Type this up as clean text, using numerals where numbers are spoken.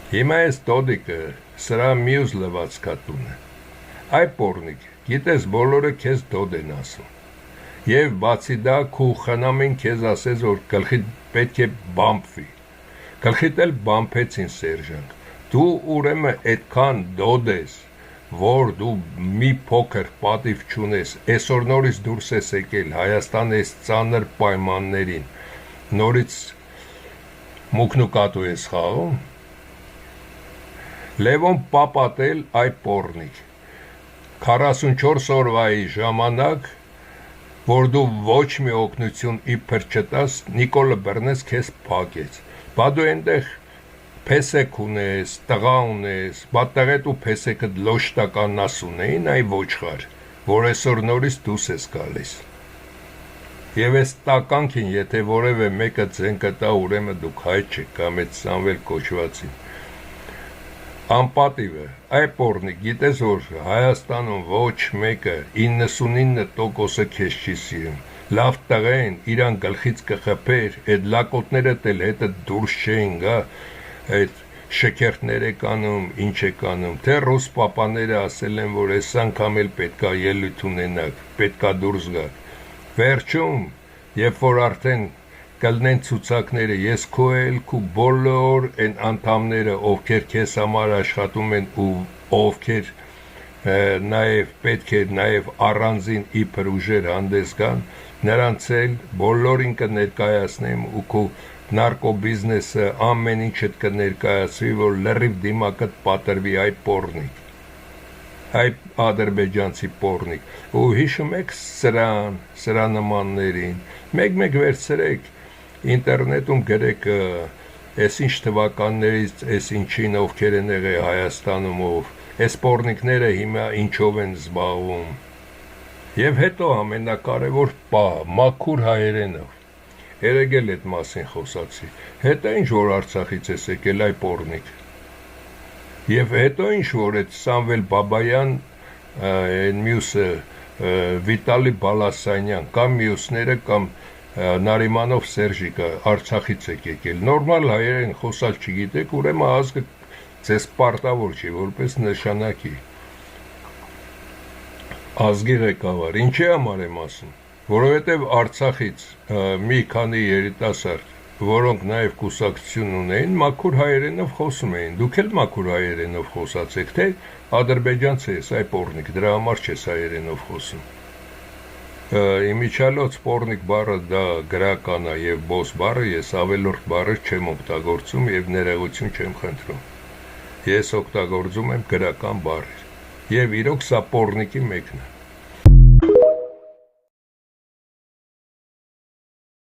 Հիմա ես դոդիկը սրա մյուս լվացքա տունը։ Այ պորնիկ, գիտես բոլորը քեզ դոդ են ասում։ Եվ բացի դա քու խնամին քեզ ասեց, որ գլխիդ պետք է բամփվի։ Գլխիդ էլ բամփեցին Սերժանք։ Դու ուրեմն այդքան դոդ ես, որ դու մի փոքր պատիվ չունես, այսօր նորից դուրս ես եկել Հայաստանի այս ծանր պայմաններին, նորից մուկնուկատու ես խաղում։ Լևոն պապատել այ պորնիկ 44 օրվայի ժամանակ, որ դու ոչ մի օգնություն իբր չտաս, Նիկոլը բռնեց քեզ փակեց։ Բա դու այնտեղ փեսեք ունես, տղա ունես, բա տղետ ու փեսեքը լոշտականաս ունեին այ ոչխար, որ այսօր նորից դուս ես գալիս։ Եվ այս տականքին, եթե որևէ մեկը ձեն կտա, ուրեմն դուք հայ չեք կամ այդ Սամվել կոչվածին։ Անպատիվը, այ պորնիկ, գիտես որ Հայաստանում ոչ մեկը 99%-ը քեզ չի սիրում։ Լավ տղեն, իրան գլխից կխփեր, այդ լակոտները տել հետը դուրս չէին գա, այդ շքերթներ եք անում, ինչ եք անում, թե ռուս պապաները ասել են, որ այս անգամ էլ պետքա ելույթ ունենաք, պետքա դուրս գաք։ Վերջում, երբ որ արդեն կլնեն ցուցակները, ես քո էլ քու բոլոր այն անդամները, ովքեր քեզ համար աշխատում են ու ովքեր նաև պետք է նաև առանձին իբր ուժեր հանդես գան, նրանց էլ բոլորին կներկայացնեմ ու քո նարկոբիզնեսը ամեն ինչդ կներկայացվի, որ լրիվ դիմակդ պատրվի այ պորնիկ, այ ադրբեջանցի պորնիկ, ու հիշում եք սրա նմաններին, մեկ վերցրեք, ինտերնետում գրեք այս ինչ թվականներից, այս ինչին ովքեր են եղել Հայաստանում, այս պորնիկները հիմա ինչով են զբաղվում։ Եվ հետո ամենակարևոր պահը, մաքուր հայերենով, երեկ էլ այդ մասին խոսացի, հետո ինչ որ Արցախից ես եկել այ պորնիկ։ Եվ հետո ինչ որ այդ Սամվել Բաբայան, այն մյուսը Վիտալի Բալասանյան, կամ մյուսները, կամ Նարիմանով Սերժիկը Արցախից եք եկել, նորմալ հայերեն խոսալ չգիտեք, ուրեմն ազգը ձեզ պարտավոր չի, որպես նշանակի։ Ազգի ղեկավար, ինչի համար եմ ասում, որովհետև Արցախից մի քանի երիտասարդ, որոնք նաև կուսակցություն ունեին, մաքուր հայերենով խոսում էին, դուք էլ մաքուր հայերենով խոսացեք, թե ադրբեջանցի ես, այ պորնիկ, դրա համար չես հայերենով խոսում։ Իմիջալոց պորնիկ բառը դա գրական է եւ բոս բառը ես ավելորդ բառը չեմ օգտագործում եւ ներողություն չեմ խնդրում։ Ես օգտագործում եմ գրական բառեր եւ իրոք սա պորնիկի մեկն է։